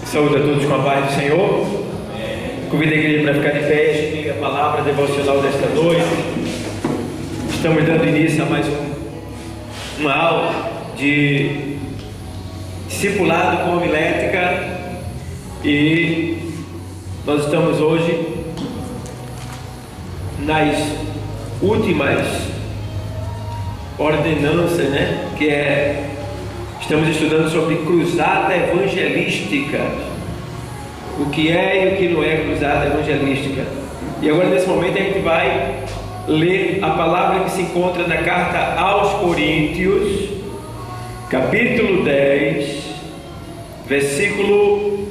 Saúde a todos com a paz do Senhor. Convido a igreja para ficar de pé e seguir a palavra devocional desta noite. Estamos dando início a mais uma aula de discipulado com homilética e nós estamos hoje nas últimas ordenanças, que estamos estudando sobre cruzada evangelística. O que é e o que não é cruzada evangelística. E agora nesse momento a gente vai ler a palavra que se encontra na carta aos Coríntios, capítulo 10, versículo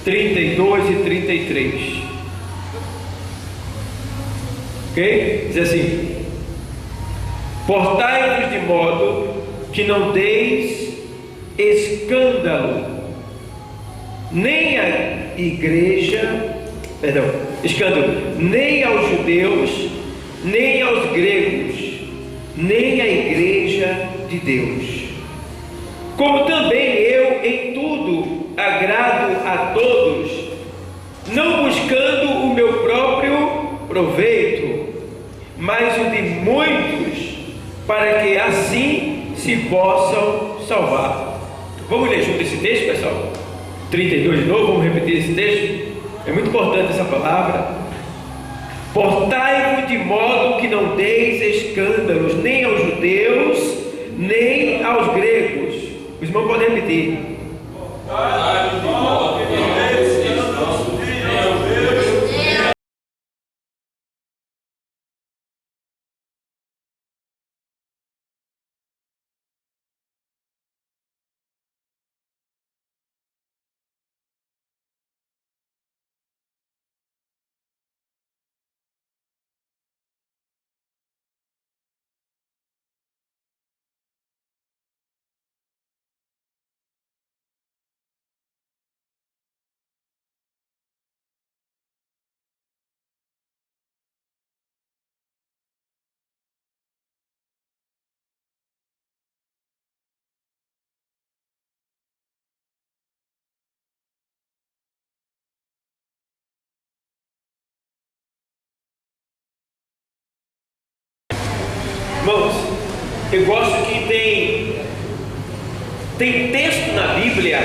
32 e 33. Ok? Diz assim: portai-vos de modo que não deis escândalo, nem à igreja, nem aos judeus, nem aos gregos, nem à igreja de Deus. Como também eu em tudo agrado a todos, não buscando o meu próprio proveito, mas o de muitos, para que assim se possam salvar. Vamos ler junto esse texto, pessoal? 32 de novo, vamos repetir esse texto. É muito importante essa palavra. Portai-vos de modo que não deis escândalos, nem aos judeus, nem aos gregos. Os irmãos podem repetir. Portai-vos de modo que não deis escândalos, nem aos judeus. Irmãos, eu gosto que tem texto na Bíblia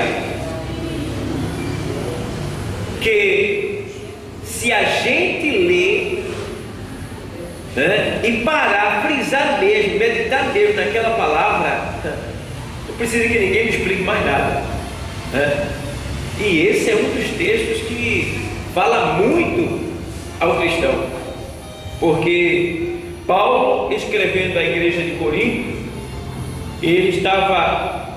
que, se a gente ler, e parar, frisar mesmo, meditar mesmo naquela palavra, não precisa que ninguém me explique mais nada. E esse é um dos textos que fala muito ao cristão, porque Paulo, escrevendo à igreja de Corinto, ele estava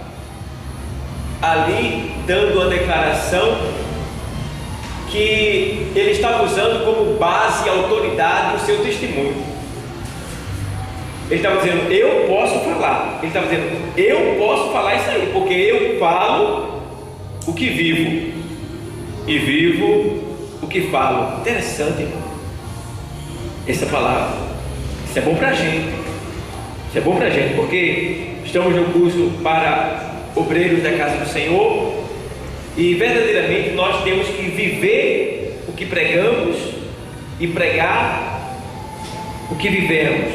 ali dando uma declaração que ele estava usando como base e autoridade o seu testemunho. Ele estava dizendo: eu posso falar. Ele estava dizendo: eu posso falar isso aí, porque eu falo o que vivo e vivo o que falo. Interessante, irmão, essa palavra. Isso é bom para a gente. Isso é bom para a gente, porque estamos no curso para obreiros da casa do Senhor e verdadeiramente nós temos que viver o que pregamos e pregar o que vivemos.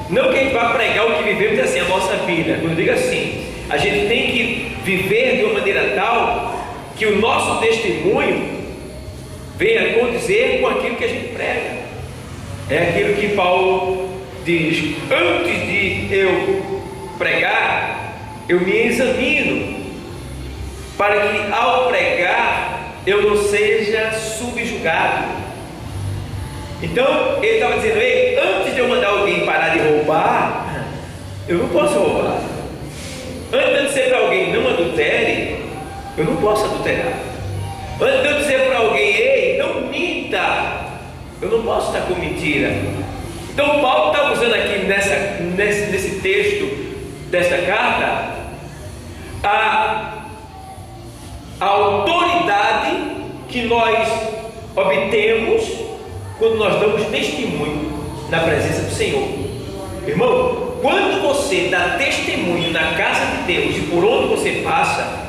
Não que a gente vá pregar o que vivemos assim, a nossa vida. Quando eu digo assim, a gente tem que viver de uma maneira tal que o nosso testemunho venha condizer com aquilo que a gente prega. É aquilo que Paulo diz: antes de eu pregar, eu me examino, para que ao pregar eu não seja subjugado. Então ele estava dizendo: ei, antes de eu mandar alguém parar de roubar, eu não posso roubar. Antes de eu dizer para alguém: não adultere, eu não posso adulterar. Antes de eu dizer para alguém: ei, não minta, eu não posso estar com mentira. Então Paulo está usando aqui nesse texto desta carta a autoridade que nós obtemos quando nós damos testemunho na presença do Senhor. Irmão, quando você dá testemunho na casa de Deus e por onde você passa,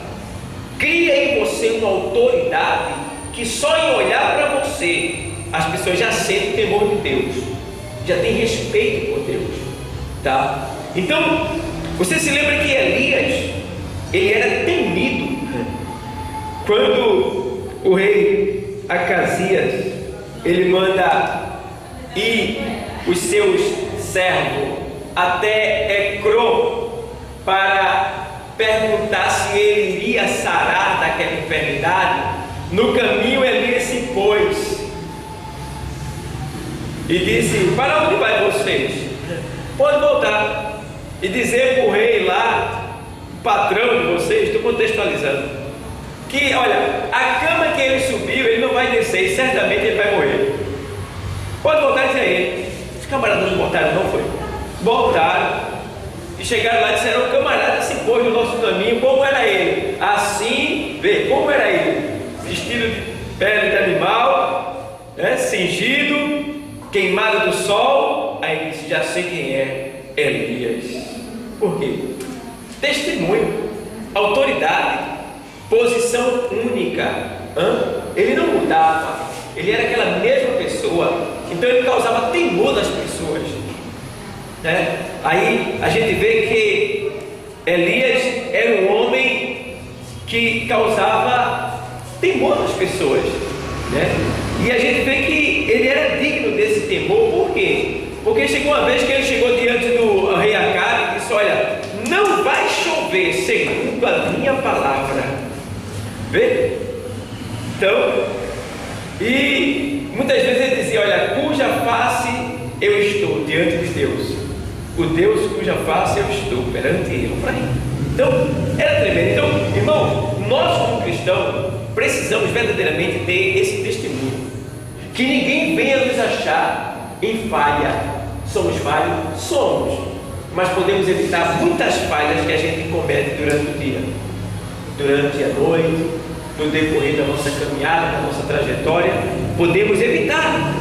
cria em você você uma autoridade que só em olhar para você as pessoas já sentem o temor de Deus, já tem respeito por Deus, tá? Então, você se lembra que Elias, ele era temido quando o rei Acasias, ele manda ir os seus servos até Ecrón para perguntar se ele iria sarar daquela enfermidade. No caminho Elias se pôs e disse: para onde vai vocês? Pode voltar e dizer para o rei lá, patrão de vocês, estou contextualizando, que olha, a cama que ele subiu, ele não vai descer e certamente ele vai morrer. Pode voltar e dizer a ele. Os camaradas não voltaram, não foi? Voltaram e chegaram lá e disseram: o camarada se pôs no nosso caminho. Como era ele? Assim, vê, como era ele? Vestido de pele de animal, né? Cingido, queimado do sol. Aí ele disse: já sei quem é, Elias. Por quê? Testemunho, autoridade, posição única. Ele não mudava, ele era aquela mesma pessoa, então ele causava temor nas pessoas, né? Aí a gente vê que Elias era um homem que causava temor nas pessoas, né? E a gente vê que ele era digno desse temor. Por quê? Porque chegou uma vez que ele chegou diante do rei Acabe e disse: olha, não vai chover segundo a minha palavra. Vê? Então, e muitas vezes ele dizia: olha, cuja face eu estou diante de Deus, o Deus cuja face eu estou perante ele. Então, era tremendo. Então, irmão, nós como cristãos precisamos verdadeiramente ter esse testemunho, que ninguém venha nos achar em falha. Somos falhos? Somos, mas podemos evitar muitas falhas que a gente comete durante o dia, durante a noite, no decorrer da nossa caminhada, da nossa trajetória. Podemos evitar,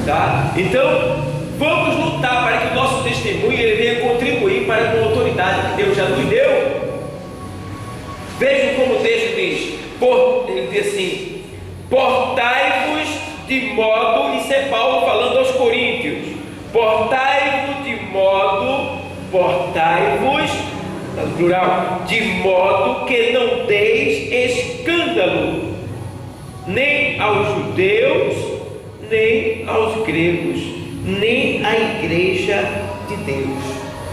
tá? Então, vamos lutar para que o nosso testemunho ele venha contribuir para com a autoridade que Deus já nos deu. Vejam como o texto diz, ele diz assim: portai-vos de modo, isso é Paulo falando aos coríntios, portai-vos, no plural, de modo que não deis escândalo, nem aos judeus, nem aos gregos, nem à igreja de Deus.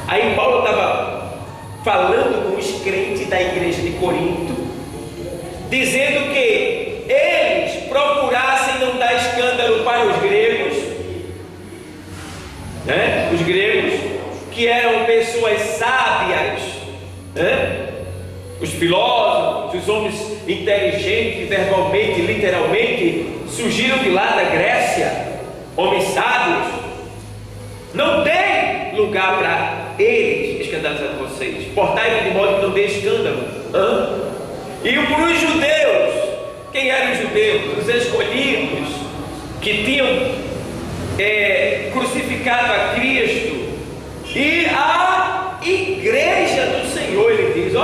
Aí Paulo estava falando com os crentes da igreja de Corinto, dizendo que eles procurassem não dar escândalo para os gregos, né? Os gregos que eram pessoas sábias, né? Os filósofos, os homens inteligentes verbalmente, literalmente, surgiram de lá da Grécia, homens sábios. Não tem lugar para eles escandalizar vocês. Portai-vos de modo que não dê escândalo. E para os judeus, quem eram os judeus? Os escolhidos, que tinham crucificado a Cristo, e a igreja do Senhor, ele diz,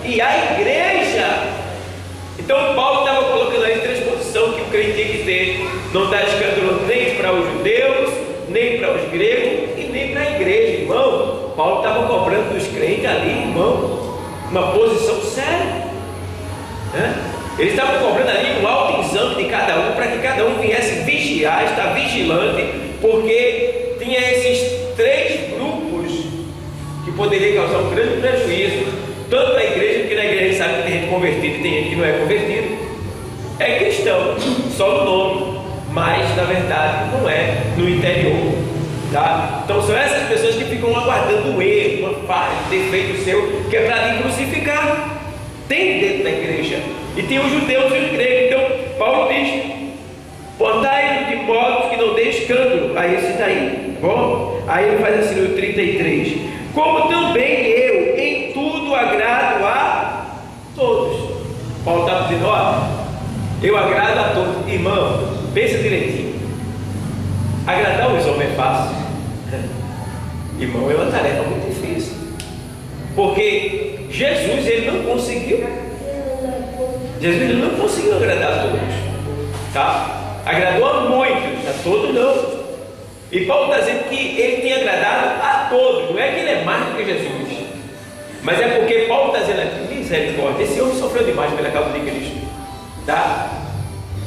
e a igreja. Então Paulo estava colocando aí transposição que o crente tem que ter: não dá escândalo nem para os judeus, nem para os gregos e nem para a igreja. Irmão, Paulo estava cobrando dos crentes ali, irmão, uma posição séria, né? Ele estava cobrando ali um autoexame de cada um, para que cada um viesse vigiar, estar vigilante, porque tinha esses três grupos que poderiam causar um grande prejuízo, tanto na igreja, porque na igreja a gente sabe que tem gente convertida e tem gente que não é convertida, é cristão, só no nome, mas na verdade não é no interior, tá? Então são essas pessoas que ficam aguardando um erro, uma falha, um defeito seu, que é para lhe crucificar. Tem dentro da igreja, e tem os judeus e os gregos. Então Paulo diz: portai-vos de modo que não dê escândalo a esse daí, tá bom? Aí ele faz assim no 33: como também eu em tudo agrado a todos. Paulo está dizendo: eu agrado a todos. Irmão, pensa direitinho, agradar os homens é fácil? Irmão, é uma tarefa muito difícil, porque Jesus, ele não conseguiu. Jesus ele não conseguiu agradar a todos, tá? Agradou a muitos, a todos não. E Paulo está dizendo que ele tem agradado a todos. Não é que ele é mais do que Jesus, mas é porque Paulo está dizendo aqui, misericórdia, esse homem sofreu demais pela causa de Cristo, tá?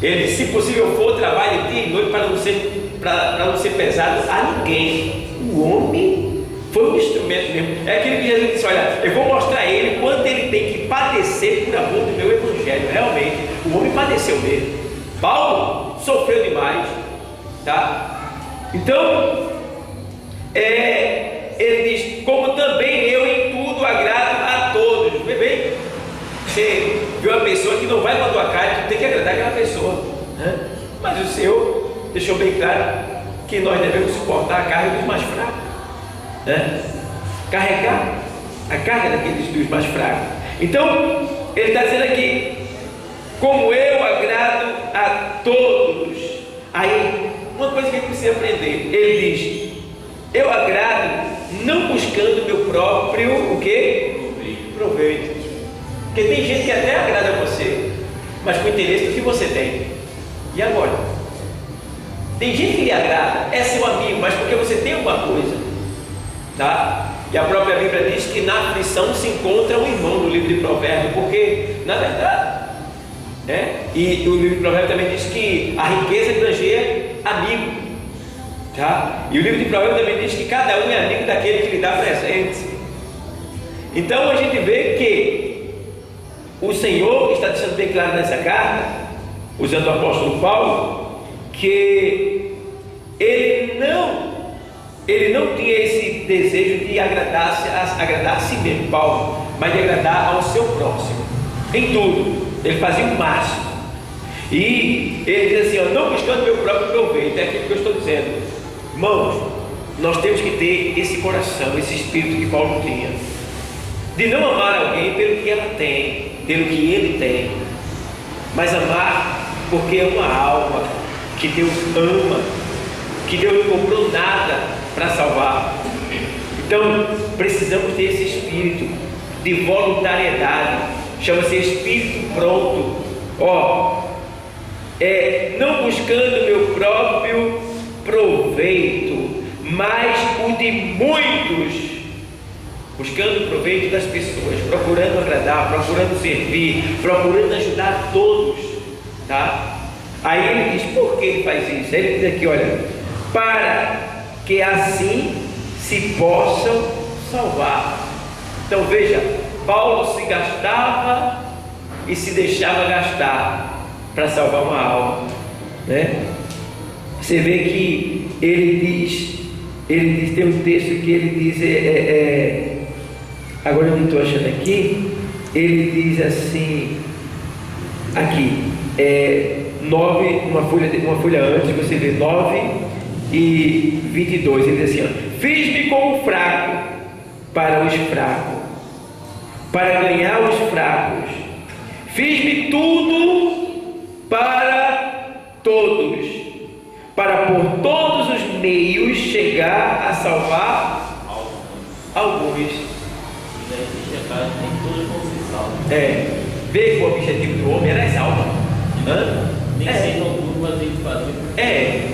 Ele, se possível for, trabalhe dia e noite para não ser pesado a ninguém. O homem foi um instrumento mesmo. É aquilo que Jesus disse: olha, eu vou mostrar a ele quanto ele tem que padecer por amor do meu evangelho. Realmente, o homem padeceu mesmo. Paulo sofreu demais, tá? Então, ele diz: como também eu em tudo agrado a todos. Vê bem, você viu uma pessoa que não vai com a tua cara, tu tem que agradar aquela pessoa, né? Mas o Senhor deixou bem claro que nós devemos suportar a carga dos mais fracos, né? Carregar a carga dos mais fracos. Então, ele está dizendo aqui: como eu agrado a todos. Aí, uma coisa que a gente precisa aprender, ele diz: eu agrado não buscando meu próprio, o quê? Proveito. Porque tem gente que até agrada a você, mas com interesse do que você tem. E agora? Tem gente que lhe agrada, é seu amigo, mas porque você tem uma coisa, tá? E a própria Bíblia diz que na aflição se encontra um irmão, no livro de Provérbios, porque, na verdade, e o livro de Provérbios também diz que a riqueza granjeia amigo, tá? E o livro de Provérbios também diz que cada um é amigo daquele que lhe dá presente. Então a gente vê que o Senhor está deixando bem claro nessa carta, usando o apóstolo Paulo, que ele não tinha esse desejo de agradar a si mesmo, Paulo, mas de agradar ao seu próximo, em tudo. Ele fazia o máximo. E ele diz assim: ó, não buscando meu próprio proveito. É aquilo que eu estou dizendo, irmãos. Nós temos que ter esse coração, esse espírito que Paulo tinha, de não amar alguém pelo que ela tem, pelo que ele tem, mas amar porque é uma alma que Deus ama, que Deus não comprou nada para salvar. Então precisamos ter esse espírito de voluntariedade, chama-se espírito pronto. Não buscando meu próprio proveito, mas o de muitos, buscando o proveito das pessoas, procurando agradar, procurando servir, procurando ajudar todos, tá? Aí ele diz: por que ele faz isso? Ele diz aqui: olha, para que assim se possam salvar. Então veja, Paulo se gastava e se deixava gastar para salvar uma alma, né? Você vê que ele diz, tem um texto que ele diz, agora eu não estou achando aqui, ele diz assim, aqui, 9, uma folha antes, você vê 9:22, ele diz assim: ó, fiz-me como fraco para os fracos, para ganhar os fracos, fiz-me tudo para todos, para por todos os meios chegar a salvar alguns. Vê que o objetivo do homem era as almas.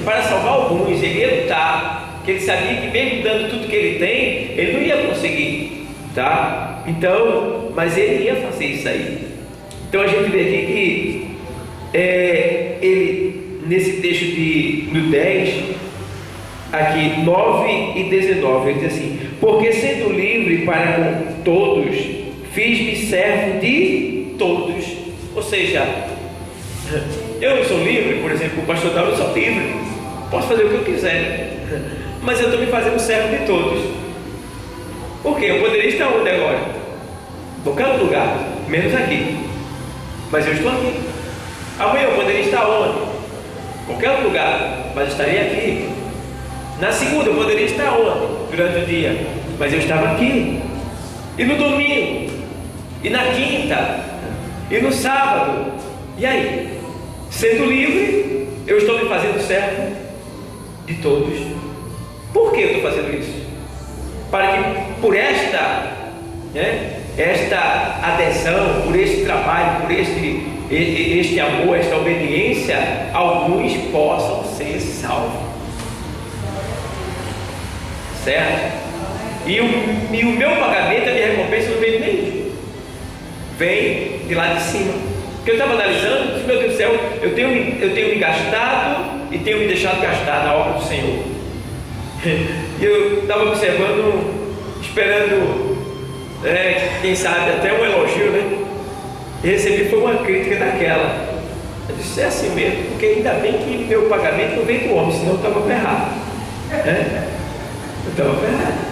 Para salvar alguns, ele ia lutar, porque ele sabia que mesmo dando tudo que ele tem, ele não ia conseguir, tá? Então, mas ele ia fazer isso aí. Então a gente vê aqui que ele, nesse texto no 10, aqui 9:19, ele diz assim: porque sendo livre para com todos, fiz-me servo de todos. Ou seja, eu não sou livre, por exemplo, o pastor Dauro, eu sou livre, posso fazer o que eu quiser, mas eu estou me fazendo servo de todos. Por quê? Eu poderia estar onde agora? Qualquer lugar, menos aqui, mas eu estou aqui. Amanhã eu poderia estar onde? Qualquer lugar, mas estaria aqui. Na segunda eu poderia estar onde? Durante o dia, mas eu estava aqui. E no domingo, e na quinta, e no sábado. E aí? Sendo livre, eu estou me fazendo servo de todos. Por que eu estou fazendo isso? Para que por esta adesão, por este trabalho, por este este amor, esta obediência, alguns possam ser salvos. Certo? E o meu pagamento, a minha recompensa não vem de nenhum, vem de lá de cima. Porque eu estava analisando, meu Deus do céu, eu tenho me gastado e tenho me deixado gastar na obra do Senhor. E eu estava observando, esperando, quem sabe, até um elogio, né? E recebi foi uma crítica daquela. Eu disse, é assim mesmo, porque ainda bem que meu pagamento não vem do homem, senão eu estava ferrado. Eu estava ferrado.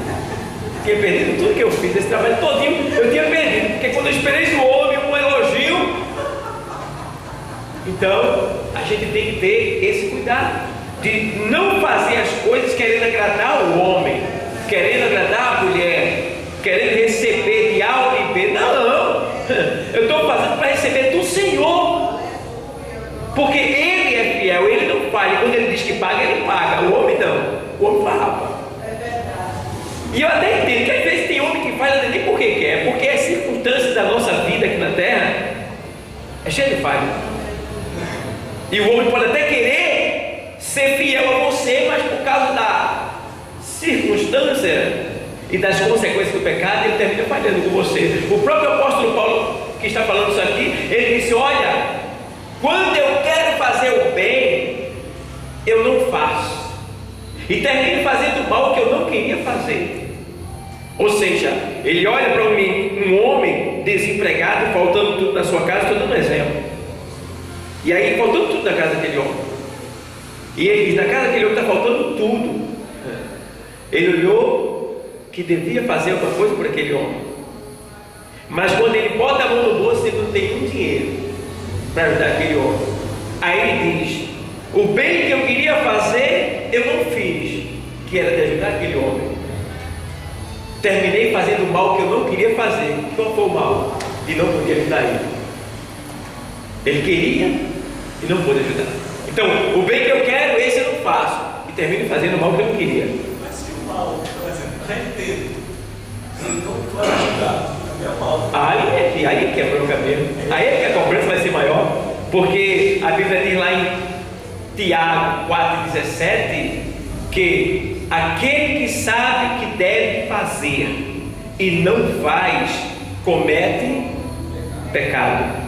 Tinha perdido tudo que eu fiz, esse trabalho todinho eu tinha perdido, porque quando eu esperei do homem um elogio, então a gente tem que ter esse cuidado de não fazer as coisas querendo agradar o homem, querendo agradar a mulher, querendo receber de A ou de B. Não, eu estou fazendo para receber do Senhor, porque Ele é fiel, Ele não falha. Quando Ele diz que paga, Ele paga. O homem não, o homem farrapa. E eu até entendo que às vezes tem homem que falha nem porque quer, porque as circunstâncias da nossa vida aqui na terra é cheia de falha. E o homem pode até querer ser fiel a você, mas por causa da circunstância e das consequências do pecado, ele termina falhando com você. O próprio apóstolo Paulo, que está falando isso aqui, ele disse, olha, quando eu quero fazer o bem, eu não faço, e termino fazendo o mal que eu não queria fazer. Ou seja, ele olha para um homem desempregado, faltando tudo na sua casa. Estou dando um exemplo. E aí, faltando tudo na casa daquele homem, e ele diz, na casa daquele homem está faltando tudo. Ele olhou que devia fazer alguma coisa por aquele homem, mas quando ele bota a mão no bolso, ele não tem um dinheiro para ajudar aquele homem. Aí ele diz, o bem que eu queria fazer, eu não fiz, que era de ajudar aquele homem. Terminei fazendo o mal que eu não queria fazer. Qual foi o mal? E não podia ajudar ele. Ele queria e não pôde ajudar. Então, o bem que eu quero, esse eu não faço, e termino fazendo o mal que eu não queria. Mas se o mal, por exemplo, arrepender, se não for ajudar, é mal. Aí que é bronca mesmo. Aí é que a cobrança vai ser maior. Porque a Bíblia diz lá em Tiago 4,17 que aquele que sabe que deve fazer e não faz, comete pecado.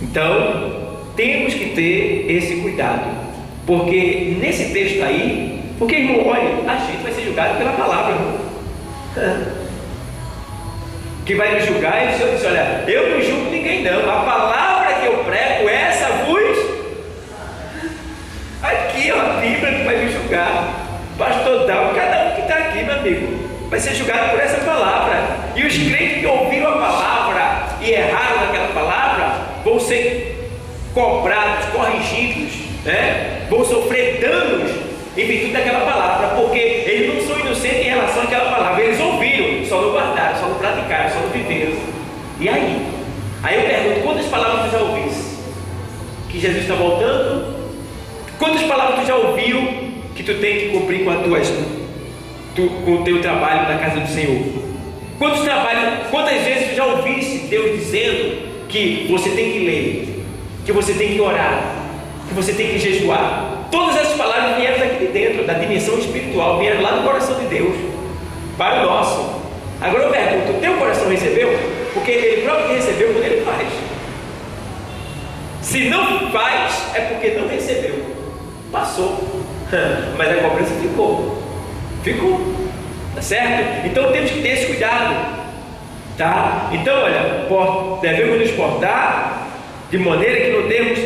Então, temos que ter esse cuidado, porque nesse texto aí, porque irmão, olha, a gente vai ser julgado pela palavra, que vai nos julgar, e o Senhor disse, olha, eu não julgo ninguém não, a palavra que eu prego, essa vos, aqui ó, a Bíblia que vai me julgar. Pastor Dal, cada um que está aqui, meu amigo, vai ser julgado por essa palavra. E os crentes que ouviram a palavra e erraram naquela palavra vão ser cobrados, corrigidos, né? Vão sofrer danos em virtude daquela palavra, porque eles não são inocentes em relação àquela palavra. Eles ouviram, só não guardaram, só não praticaram, só não viveram. E aí? Aí eu pergunto, quantas palavras tu já ouviste? Que Jesus está voltando? Quantas palavras tu já ouviu que tu tem que cumprir com o teu trabalho na casa do Senhor? Quantas vezes tu já ouviste Deus dizendo que você tem que ler, que você tem que orar, que você tem que jejuar? Todas essas palavras vieram daqui de dentro, da dimensão espiritual, vieram lá do coração de Deus para o nosso. Agora eu pergunto, o teu coração recebeu? Porque ele próprio que recebeu quando ele faz. Se não faz, é porque não recebeu. Passou. Mas a cobrança ficou, tá certo? Então temos que ter esse cuidado, tá? Então olha, devemos nos portar de maneira que não temos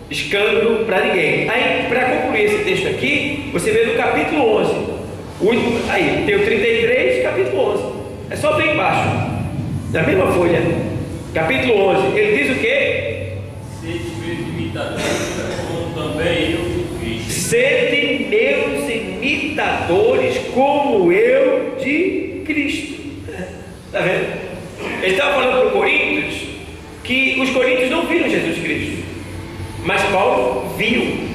escândalo para ninguém. Aí, para concluir esse texto aqui, você vê no capítulo 11, o último, aí tem o 33, capítulo 11, é só bem embaixo, na mesma folha, capítulo 11, ele diz o quê? Sede meus imitadores, como também eu de Cristo. Sede meus imitadores, como eu de Cristo. Está vendo? Ele estava falando para os coríntios que os coríntios não viram Jesus Cristo, mas Paulo viu.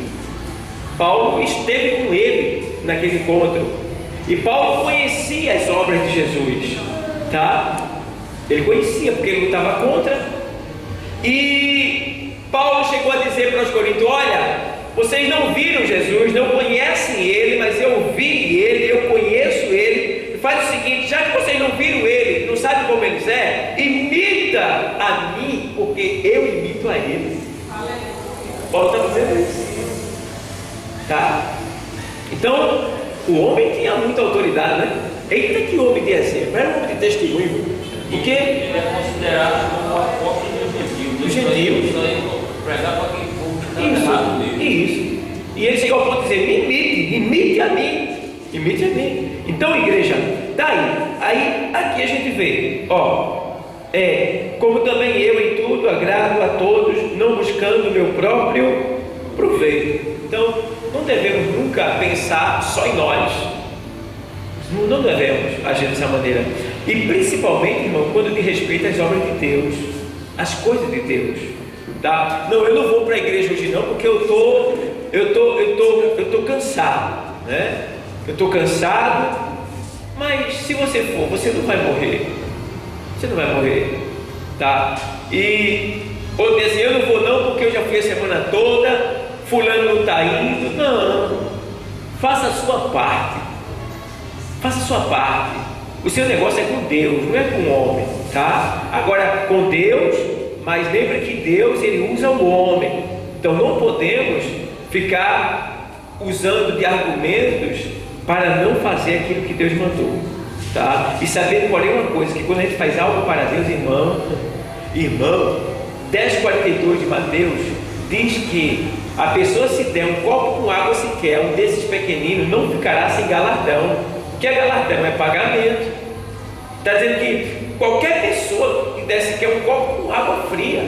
Paulo esteve com ele naquele encontro, e Paulo conhecia as obras de Jesus, tá? Ele conhecia, porque ele lutava contra, E Paulo chegou a dizer para os coríntios: olha, vocês não viram Jesus, não conhecem Ele, mas eu vi Ele, eu conheço Ele. Faz o seguinte: já que vocês não viram Ele, não sabem como Ele é, imita a mim, porque eu imito a Ele. Paulo está dizendo isso, tá? Então, o homem tinha muita autoridade, né? Eita, que homem de exemplo, era um homem de testemunho, porque ele é considerado como o apóstolo do gentil. Isso aí, pregar para quem for errado dele. Isso. E ele chegou ao ponto de dizer: imite a mim, imite a mim. Então, igreja, aí aqui a gente vê, como também eu em tudo agrado a todos, não buscando o meu próprio proveito. Então, não devemos nunca pensar só em nós. Não devemos agir dessa maneira. E principalmente, irmão, quando diz respeito às obras de Deus, às coisas de Deus, tá? Não, eu não vou para a igreja hoje não, porque eu tô cansado, né? Eu estou cansado. Mas se você for, você não vai morrer. Você não vai morrer, tá? E ou dizer assim: eu não vou não, porque eu já fui a semana toda, fulano não está indo. Não, faça a sua parte. Faça a sua parte. O seu negócio é com Deus, não é com o homem, tá? Agora, com Deus, mas lembre que Deus, Ele usa o homem. Então não podemos ficar usando de argumentos para não fazer aquilo que Deus mandou, tá? E saber, porém, uma coisa, que quando a gente faz algo para Deus, irmão, 10:42 de Mateus diz que a pessoa, se der um copo com água sequer, um desses pequeninos, não ficará sem galardão. O que é galardão? É pagamento. Está dizendo que qualquer pessoa que der sequer um copo com água fria,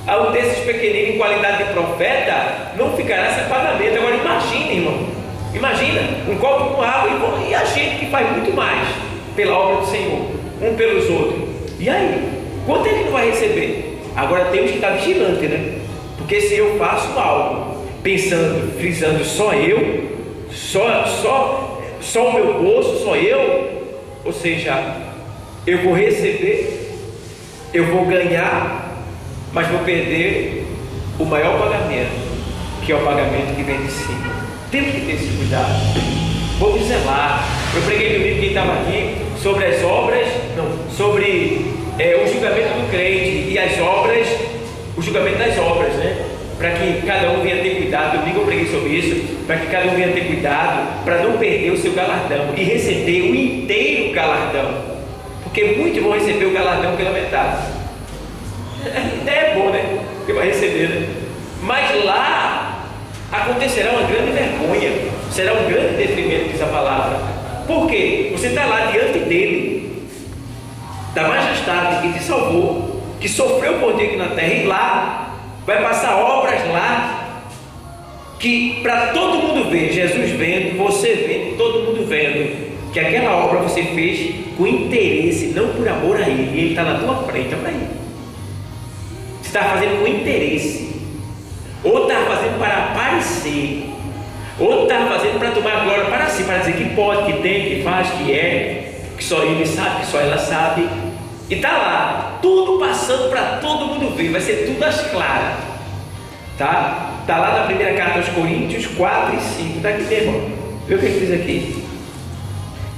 a um desses pequeninos em qualidade de profeta, não ficará sem pagamento. Agora imagina, irmão, imagina um copo com água e a gente que faz muito mais pela obra do Senhor, um pelos outros. E aí, quanto é que não vai receber? Agora temos que estar vigilantes, né? Porque se eu faço algo pensando, frisando só eu, só o meu bolso, só eu, ou seja, eu vou receber, eu vou ganhar, mas vou perder o maior pagamento, que é o pagamento que vem de cima. Temos que ter esse cuidado. Vamos zelar. Eu preguei domingo, quem estava aqui, sobre as obras, sobre o julgamento do crente e as obras, o julgamento das obras, né? Para que cada um venha ter cuidado. Domingo eu preguei sobre isso, para que cada um venha ter cuidado, para não perder o seu galardão e receber o inteiro galardão, porque muitos vão receber o galardão pela metade. É bom, né? Porque vai receber, né? Mas lá acontecerá uma grande vergonha, será um grande detrimento, diz a palavra. Por quê? Você está lá diante dele, da majestade que te salvou, que sofreu por ti aqui na terra, e lá vai passar obras lá, que para todo mundo ver, Jesus vendo, você vendo, todo mundo vendo, que aquela obra você fez com interesse, não por amor a Ele, e Ele está na tua frente, olha aí. Você está fazendo com interesse, ou está fazendo para aparecer, ou está fazendo para tomar glória para si, para dizer que pode, que tem, que faz, que é, que só ele sabe, que só ela sabe. E está lá, tudo passando para todo mundo ver, vai ser tudo às claras, tá? Está lá na primeira carta aos Coríntios 4 e 5, está aqui mesmo, vê o que ele diz aqui.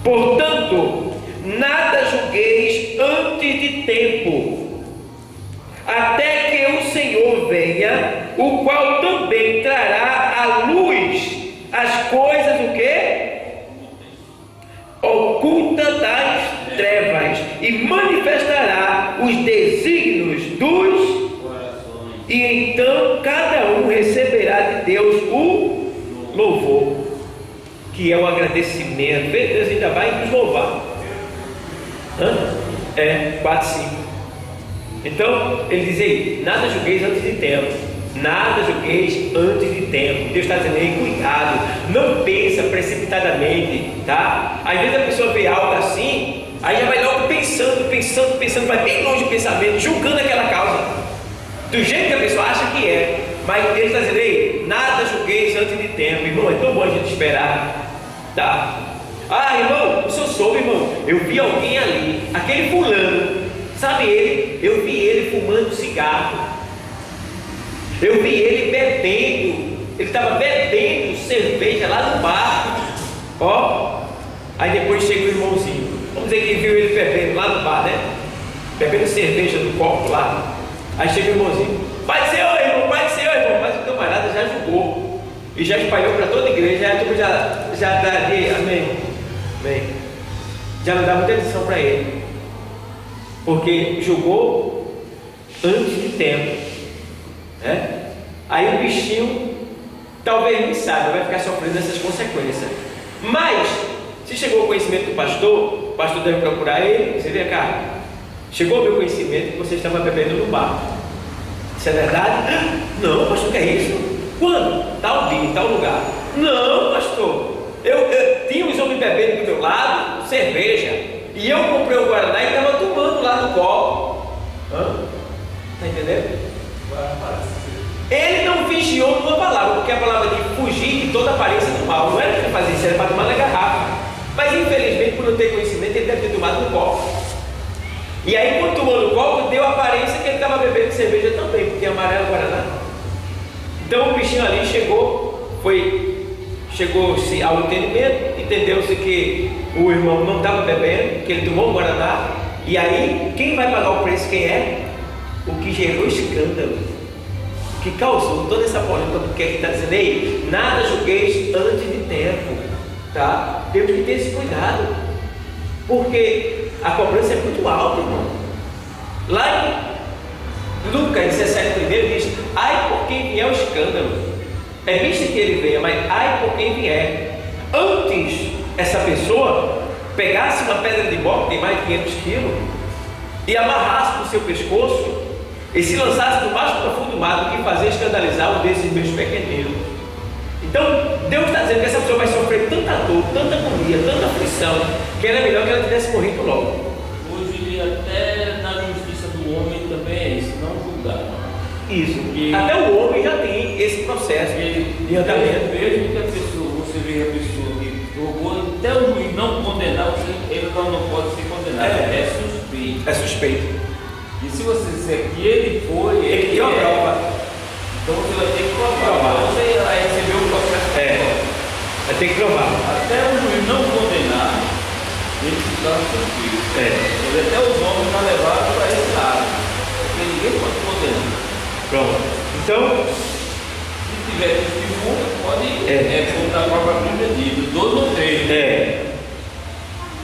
Portanto, nada julgueis antes de tempo, até que o Senhor venha, o qual também trará à luz as coisas, o quê? Ocultas das trevas, e manifestará os desígnios dos corações, e então cada um receberá de Deus o louvor, que é o agradecimento. Deus ainda vai nos louvar. 4, 5. Então ele diz aí: nada julgueis antes de tempo. Nada julgueis antes de tempo. Deus está dizendo aí: cuidado, não pensa precipitadamente, tá? Às vezes a pessoa vê algo assim, aí já vai logo pensando, vai bem longe do pensamento, julgando aquela causa, do jeito que a pessoa acha que é. Mas Deus está dizendo aí: nada julgueis antes de tempo. Irmão, é tão bom a gente esperar, tá? Ah, irmão, o senhor soube, irmão, eu vi alguém ali, aquele fulano, Sabe ele? Eu vi ele fumando cigarro. Eu vi ele bebendo. Ele estava bebendo cerveja lá no bar. Ó. Aí depois chega o irmãozinho. Vamos dizer que viu ele bebendo lá no bar, né? Bebendo cerveja no copo lá. Aí chega o irmãozinho. Pai do Senhor, irmão, Pai do Senhor, irmão. Mas o camarada já julgou. E já espalhou para toda a igreja. Aí a turma já dá de amém. Amém. Já não dá muita atenção para ele. Porque julgou antes de tempo. Né? Aí o bichinho talvez nem saiba, vai ficar sofrendo essas consequências. Mas, se chegou ao conhecimento do pastor, o pastor deve procurar ele. Você vê, cara, chegou ao meu conhecimento que você estava bebendo no bar. Isso é verdade? Não, pastor, que é isso? Quando? Tal dia, em tal lugar. Não, pastor, eu tinha uns homens bebendo do meu lado cerveja, e eu comprei o Guaraná e estava tomando lá no copo. Está entendendo? Ele não vigiou numa palavra, porque a palavra de fugir de toda aparência do mal não era para fazer isso, era para tomar na garrafa. Mas infelizmente, por não ter conhecimento, ele deve ter tomado no copo. E aí, quando tomou no copo, deu a aparência que ele estava bebendo cerveja também, porque é amarelo Guaraná. Então o bichinho ali chegou-se ao entendimento, entendeu-se que o irmão não estava bebendo, que ele tomou o Guaraná. E aí, quem vai pagar o preço? Quem é? O que gerou escândalo, que causou toda essa polêmica, porque aqui está dizendo: ei, nada julgueis antes de tempo, tá? Temos que ter esse cuidado, porque a cobrança é muito alta, irmão. Lá em Lucas 17,1 diz: ai por quem vier o escândalo. É visto que ele venha, mas ai por quem vier. Antes essa pessoa pegasse uma pedra de moco, tem mais de 500 quilos, e amarrasse no seu pescoço e se lançasse no mais profundo do mar, do que fazer escandalizar um desses meus pequeninos. Então Deus está dizendo que essa pessoa vai sofrer tanta dor, tanta agonia, tanta aflição, que era melhor que ela tivesse morrido logo. Hoje até na justiça do homem também é isso, não julgar. Isso, até o homem já tem esse processo de andamento. Mesmo que a pessoa, você vê a pessoa que jogou, até o juiz não condenar, ele não pode ser condenado, é suspeito. É suspeito. E se você disser que ele foi, Ele tem uma prova. Então você vai ter que provar. Você vai receber o processo. Vai ter que provar. Até o juiz não condenar, ele se torna suspeito. Até os homens estão levados para esse lado, porque ninguém pode condenar. Pronto. Então, se tiver testemunha, pode contar a própria Bíblia diz, dos ou três.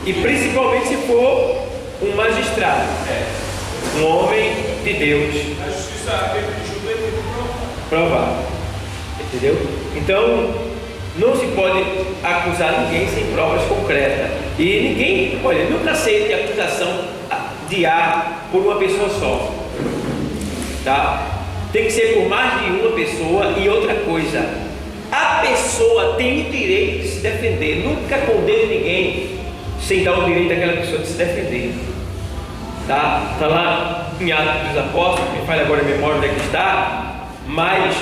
E principalmente se for um magistrado, um homem de Deus. A justiça ajuda ele a provar. Entendeu? Então, não se pode acusar ninguém sem provas concretas. E ninguém, olha, nunca aceite a acusação de A por uma pessoa só. Tá? Tem que ser por mais de uma pessoa. E outra coisa, a pessoa tem o direito de se defender. Nunca condene ninguém sem dar o direito daquela pessoa de se defender. Tá? Está lá em Atos dos Apóstolos, me fale agora a memória onde é que está, mas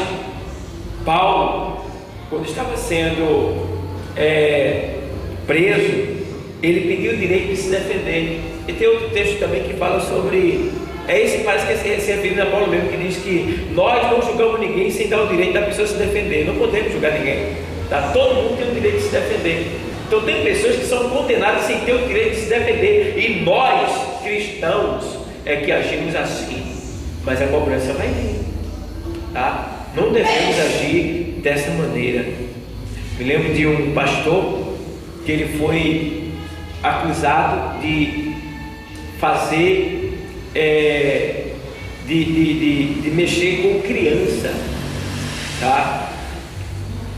Paulo, quando estava sendo preso, ele pediu o direito de se defender. E tem outro texto também que fala sobre, esse parece que é se referindo a Paulo mesmo, que diz que nós não julgamos ninguém sem dar o direito da pessoa se defender. Não podemos julgar ninguém, tá? Todo mundo tem o direito de se defender. Então tem pessoas que são condenadas sem ter o direito de se defender, e nós, cristãos, é que agimos assim. Mas a cobrança vai vir, tá? Não devemos agir dessa maneira. Me lembro de um pastor que ele foi acusado de fazer, de mexer com criança, tá?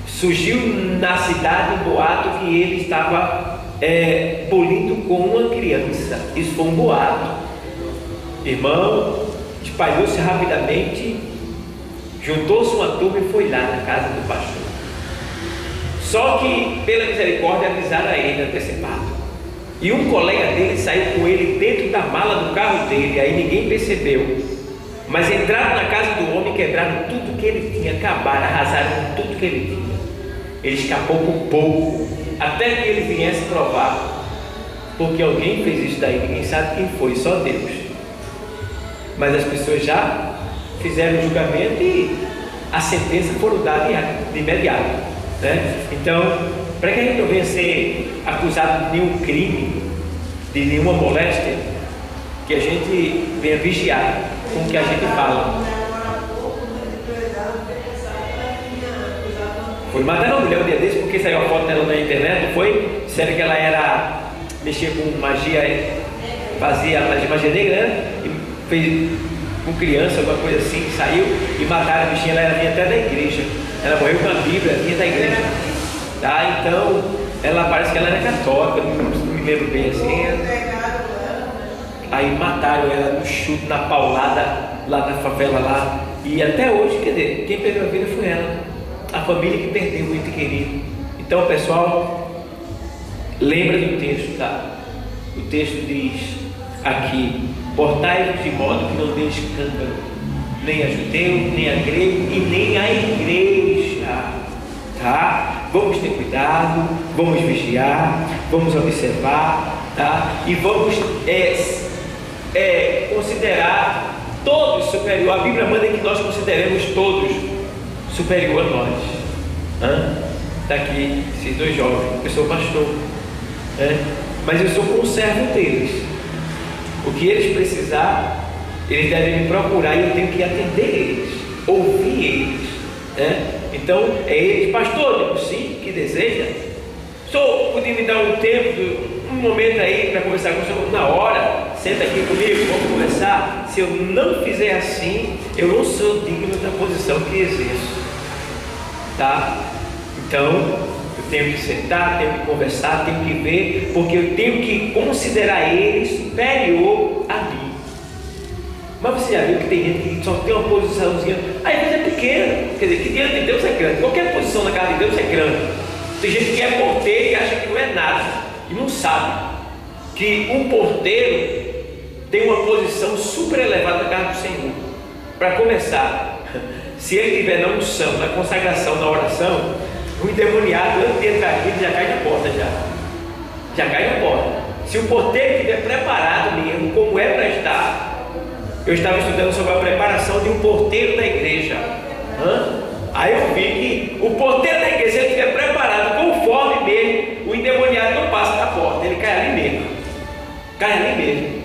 Surgiu na cidade um boato que ele estava polindo com uma criança. Isso foi um boato. Irmão, espalhou-se rapidamente, juntou-se uma turma e foi lá na casa do pastor. Só que, pela misericórdia, avisaram a ele antecipado. E um colega dele saiu com ele dentro da mala do carro dele, aí ninguém percebeu. Mas entraram na casa do homem, quebraram tudo que ele tinha, acabaram, arrasaram tudo que ele tinha. Ele escapou por pouco, até que ele viesse provar, porque alguém fez isso daí, ninguém sabe quem foi, só Deus. mas as pessoas já fizeram o julgamento e a sentença foram dadas de imediato, né? Então, para que a gente não venha ser acusado de nenhum crime, de nenhuma moléstia, que a gente venha vigiar com o que a gente fala. Foi matar uma mulher um dia desse porque saiu a foto dela na internet, não foi? Disseram que ela mexia com magia, fazia magia negra, né? E fez com criança, alguma coisa assim, que saiu e mataram a bichinha. Ela vinha até da igreja, ela morreu com a Bíblia, vinha da igreja, tá? Então, ela parece que ela era católica, não me lembro bem assim. Aí mataram ela no chute, na paulada, lá na favela lá. E até hoje, quer dizer, quem perdeu a vida foi ela, a família que perdeu o ente querido. Então, pessoal, lembra do texto, tá? O texto diz aqui: portai-vos de modo que não dê escândalo, nem a judeu, nem a grego e nem a igreja, tá? Vamos ter cuidado, vamos vigiar, vamos observar, tá? E vamos considerar todos superior. A Bíblia manda que nós consideremos todos superior a nós. Está aqui esses dois jovens, eu sou pastor, mas eu sou conservo deles. O que eles precisar, eles devem me procurar e eu tenho que atender eles, ouvir eles, Então é eles, pastor, sim, que deseja. Só podia me dar um tempo, um momento aí para conversar com o senhor na hora, senta aqui comigo, vamos conversar. Se eu não fizer assim, eu não sou digno da posição que exerço, tá? Então eu tenho que sentar, tenho que conversar, tenho que ver, porque eu tenho que considerar ele superior a mim. Mas você já viu que tem gente que só tem uma posiçãozinha, às vezes é pequena, quer dizer, que diante de Deus é grande, qualquer posição na casa de Deus é grande. Tem gente que é porteiro e acha que não é nada, e não sabe que um porteiro tem uma posição super elevada na casa do Senhor. Para começar, se ele tiver na unção, na consagração, na oração, o endemoniado, antes de entrar aqui, já cai na porta, já cai na porta. Se o porteiro estiver preparado mesmo, como é para estar. Eu estava estudando sobre a preparação de um porteiro da igreja. Aí eu vi que o porteiro da igreja, se ele estiver preparado conforme mesmo, o endemoniado não passa da porta, ele cai ali mesmo. Cai ali mesmo.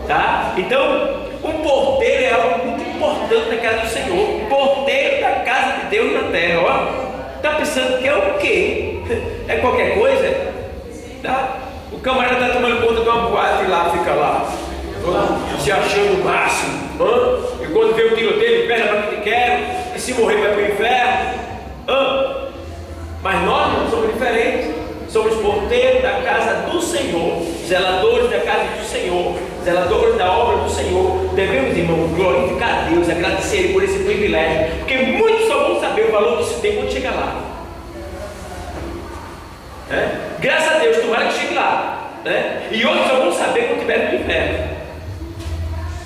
Tá? Então, o porteiro é algo muito importante na casa do Senhor. Porteiro da casa de Deus na terra. Ó. Está pensando que é o quê? É qualquer coisa? Tá? O camarada está tomando conta de uma boate e lá fica lá, se achando o máximo. E quando vê o tiroteio, ele pega para que quer, e se morrer vai para o inferno. Mas nós não somos diferentes. Somos porteiros da casa do Senhor, zeladores da casa do Senhor, zeladores da obra do Senhor. Devemos, irmão, glorificar a Deus, agradecer Ele por esse privilégio, porque muitos só vão saber o valor que isso tem quando chegar lá. Graças a Deus, tomara que chegue lá, e outros só vão saber quando estiver no inferno.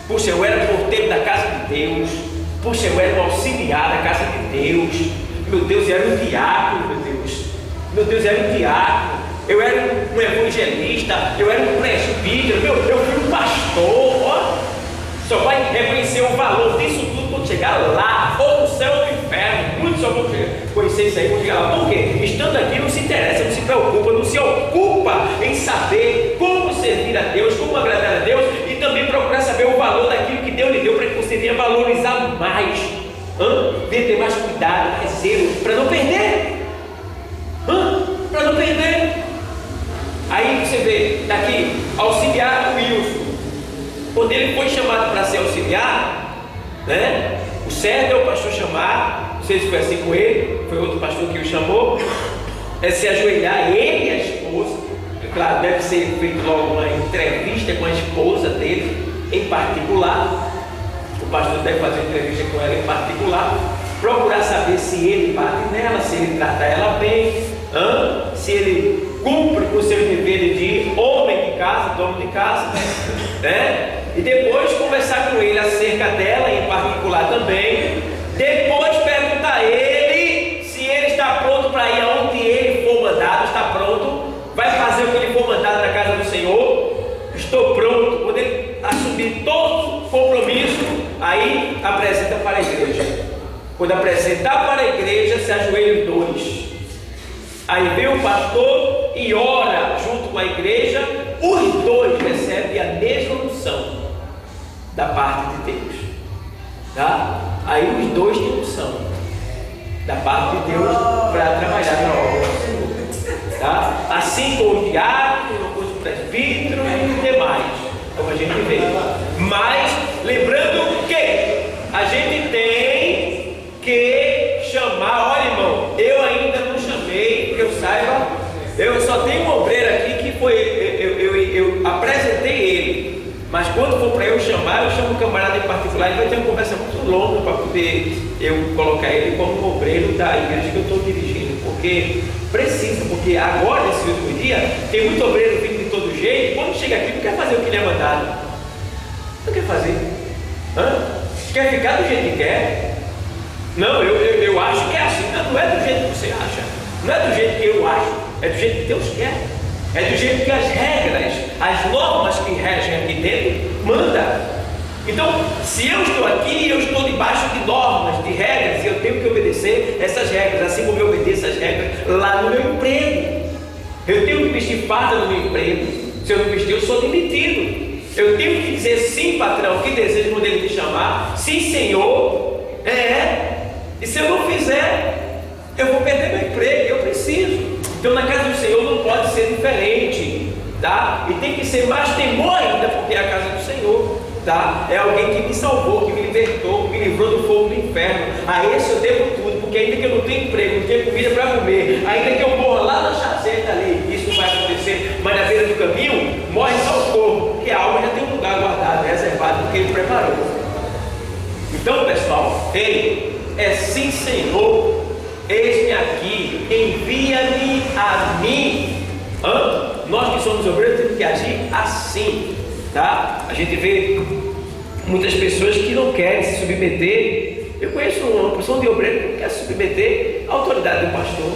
Puxa, eu era porteiro da casa de Deus. Puxa, eu era um auxiliar da casa de Deus. Meu Deus, eu era um diácono, meu Deus. Meu Deus, eu era um diácono. Eu era um evangelista. Eu era um presbítero. Eu fui um pastor. Ó. Só vai reconhecer o valor disso tudo quando chegar lá, ou no céu ou no inferno. Muitos só vão conhecer isso aí quando chegar lá. Por quê? Estando aqui não se interessa, não se preocupa, não se ocupa em saber como servir a Deus, como agradar a Deus, e também procurar saber o valor daquilo que Deus lhe deu, para que você venha valorizar mais, venha ter mais cuidado, mais zelo, para não perder, para não perder. Aí você vê, está aqui, auxiliar o Wilson. Quando ele foi chamado para ser auxiliar, o certo é o pastor chamar, não sei se foi assim com ele, foi outro pastor que o chamou, é se ajoelhar, ele e a esposa. Claro, deve ser feito logo uma entrevista com a esposa dele, em particular. O pastor deve fazer uma entrevista com ela em particular, procurar saber se ele bate nela, se ele trata ela bem, se ele cumpre com o seu dever de homem de casa, dono de casa, e depois conversar com ele acerca dela em particular também. Depois perguntar a ele se ele está pronto para ir aonde ele for mandado. Está pronto? Vai fazer o que ele for mandado na casa do Senhor? Estou pronto. Quando ele assumir todo o compromisso, apresenta para a igreja. Quando apresentar para a igreja, se ajoelham 2. Aí vem o pastor e ora junto com a igreja. Os 2 recebem a mesma unção da parte de Deus, tá? Aí os 2 têm unção da parte de Deus para trabalhar na obra do Senhor, tá? Assim como os diáconos, os presbíteros e os demais, como a gente vê. Mas lembrando que a gente tem que chamar. Olha, irmão, eu ainda não chamei, que eu saiba. Eu só tenho um obreiro aqui que foi, eu apresentei ele. Mas quando for para eu chamar, eu chamo o camarada em particular e vai ter uma conversa muito longa para poder eu colocar ele como obreiro da igreja que eu estou dirigindo. Porque precisa, porque agora, nesse último dia, tem muito obreiro vindo de todo jeito. Quando chega aqui, não quer fazer o que lhe é mandado. Não quer fazer. Quer ficar do jeito que quer. Não, eu acho que é assim. Não é do jeito que você acha. Não é do jeito que eu acho. É do jeito que Deus quer. É do jeito que as regras, as normas que regem aqui dentro, manda. Então, se eu estou aqui, eu estou debaixo de normas, de regras, e eu tenho que obedecer essas regras, assim como eu obedeço essas regras lá no meu emprego. Eu tenho que vestir farda no meu emprego. Se eu não vestir, eu sou demitido. Eu tenho que dizer sim, patrão, que desejo quando ele me chamar. Sim, senhor. E se eu não fizer, eu vou perder meu emprego. Eu preciso. Então, na casa do Senhor não pode ser diferente, tá? E tem que ser mais temor ainda, porque é a casa do Senhor, tá? É alguém que me salvou, que me libertou, que me livrou do fogo do inferno. A esse eu devo tudo, porque ainda que eu não tenha emprego, não tenha comida para comer, ainda que eu morra lá na chazeta ali, isso não vai acontecer, mas na beira do caminho, morre só o corpo, porque a alma já tem um lugar guardado, reservado, porque Ele preparou. Então, pessoal, é sim, Senhor. Eis-me aqui, envia-me a mim. Nós que somos obreiros temos que agir assim, tá? A gente vê muitas pessoas que não querem se submeter. Eu conheço uma pessoa de obreiro que não quer se submeter à autoridade do pastor,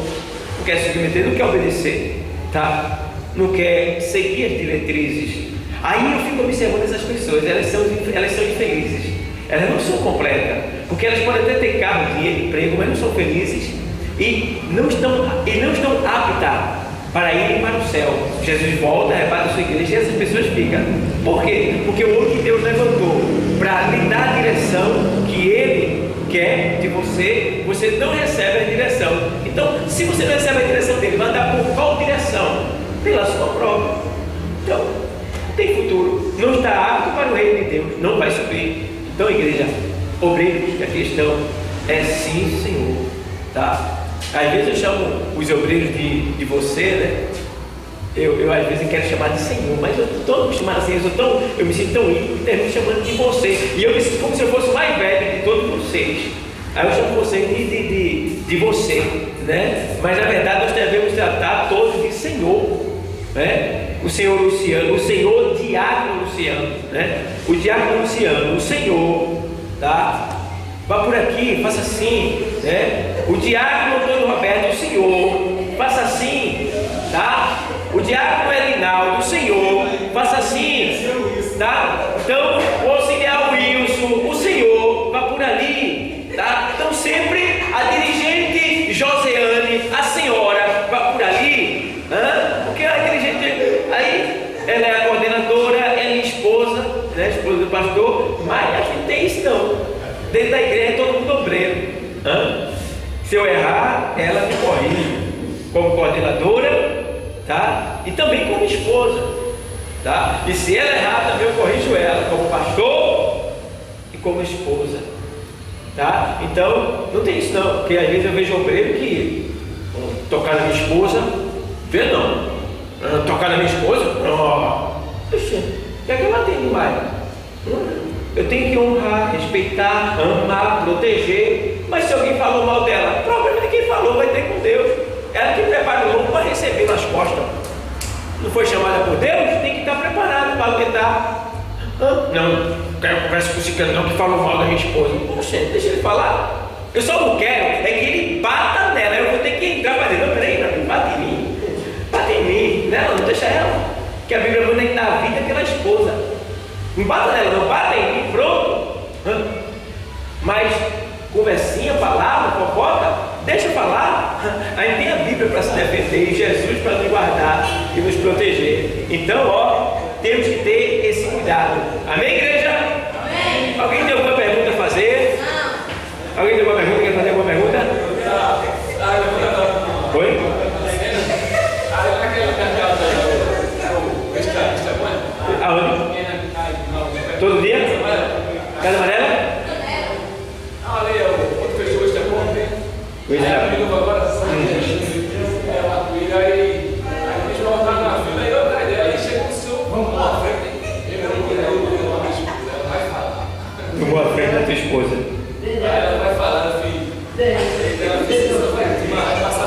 não quer se submeter, não quer obedecer, tá? Não quer seguir as diretrizes. Aí eu fico observando essas pessoas, elas são infelizes, elas não são completas, porque elas podem até ter carro, dinheiro, emprego, mas não são felizes e não estão aptas para irem para o céu. Jesus volta, arrebata a sua igreja e essas pessoas ficam. Por quê? Porque o outro que Deus levantou para lhe dar a direção que Ele quer de você, você não recebe a direção. Então, se você não recebe a direção dele, vai andar por qual direção? Pela sua própria. Então, não tem futuro, não está apto para o reino de Deus, não vai subir. Então, igreja, obreiros, a questão é sim, Senhor, tá? Às vezes eu chamo os obreiros de você, né? Eu às vezes quero chamar de Senhor, mas eu estou acostumado assim, eu me sinto tão íntimo que termino chamando de você. E eu me sinto como se eu fosse o mais velho de todos vocês. Aí eu chamo vocês de você, né? Mas na verdade nós devemos tratar todos de Senhor, né? O Senhor Luciano, o Senhor Diácono Luciano, né? O Diácono Luciano, o Senhor, tá? Vá por aqui, faça assim, né? O Diácono Antônio Roberto, o Senhor, faça assim, tá? O Diácono Elinaldo, o Senhor, faça assim, tá? Então, o auxiliar Wilson, o Senhor, vá por ali, tá? Então, sempre a dirigente Joseane, a senhora, vá por ali, porque a dirigente, aí, ela é a coordenadora, ela é minha esposa, né? Esposa do pastor, mas aqui não tem isso não. Dentro da igreja é todo mundo obreiro. Se eu errar, ela me corrige como coordenadora, tá? E também como esposa, tá? E se ela errar, também eu corrijo ela como pastor e como esposa, tá? Então, não tem isso não, porque às vezes eu vejo obreiro que tocar na minha esposa, vê não, tocar na minha esposa, puxa, o que é que ela tem demais? Eu tenho que honrar, respeitar, amar, proteger. Mas se alguém falou mal dela, o problema de quem falou vai ter com Deus. Ela que prepara o louco para receber nas costas. Não foi chamada por Deus? Tem que estar preparado para tentar. Não quero conversa com esse cantão que falou mal da minha esposa. Poxa, deixa ele falar. Eu só não quero é que ele bata nela. Eu vou ter que entrar para dizer, não, peraí, não, bate em mim. Bate em mim. Não deixa ela. Que a Bíblia manda que dá vida pela esposa. Não bata nela, não bata em mim, pronto. Mas conversinha, palavra, fofoca, deixa falar. A gente tem a Bíblia para se defender e Jesus para nos guardar e nos proteger. Então, ó, temos que ter esse cuidado. Amém, igreja? Amém. Alguém tem alguma pergunta a fazer? Não. Alguém tem alguma pergunta? Quer fazer alguma pergunta? Oi? Aonde? Todo dia? Casa amarela? Pois é. Tomou a frente da tua esposa. Ela vai falar, filho. Ela fez isso, vai passar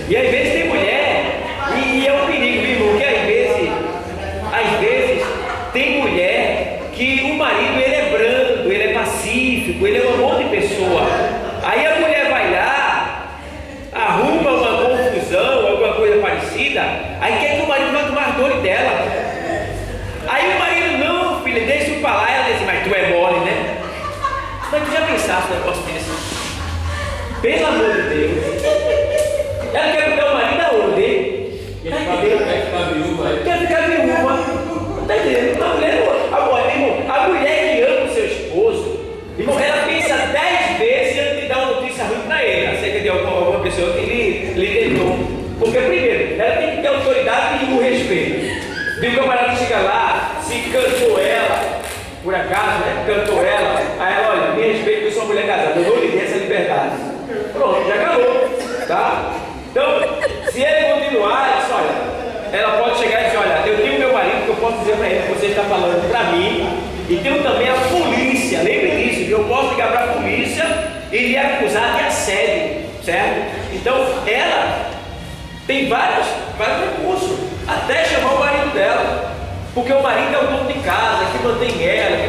E às vezes tem mulher, e é um perigo, viu, irmão? Que às vezes tem mulher que o marido ele é brando, ele é pacífico, ele é um amor de pessoa. Aí a mulher vai lá, arruma uma confusão, alguma coisa parecida, aí quer que o marido vá tomar dor dela. Aí o marido, não, filha, deixa eu falar. Ela diz, mas tu é mole, né? Mas tu já pensaste um negócio desse? Pelo amor de Deus. Ela quer botar o marido aonde? Quer ficar viúva. Não está entendendo? A mulher que ama o seu esposo, irmão, ela pensa 10 vezes antes de dar uma notícia ruim para ele, acerca de alguma pessoa que lhe tentou. Porque, primeiro, ela tem que ter autoridade e o respeito. E o camarada chega lá, se cantou ela, por acaso, né? Cantou ela, aí ela, olha, me respeito, eu sou uma mulher casada, eu não lhe dei essa liberdade. Pronto, já acabou, tá? Então, se ele continuar, isso, olha, ela pode chegar e dizer, olha, eu tenho meu marido que eu posso dizer para ele que você está falando para mim, e tenho também a polícia, lembre disso, eu posso ligar para a polícia e lhe acusar de assédio, certo? Então, ela tem vários recursos, até chamar o marido dela, porque o marido é o dono de casa, que mantém ela, que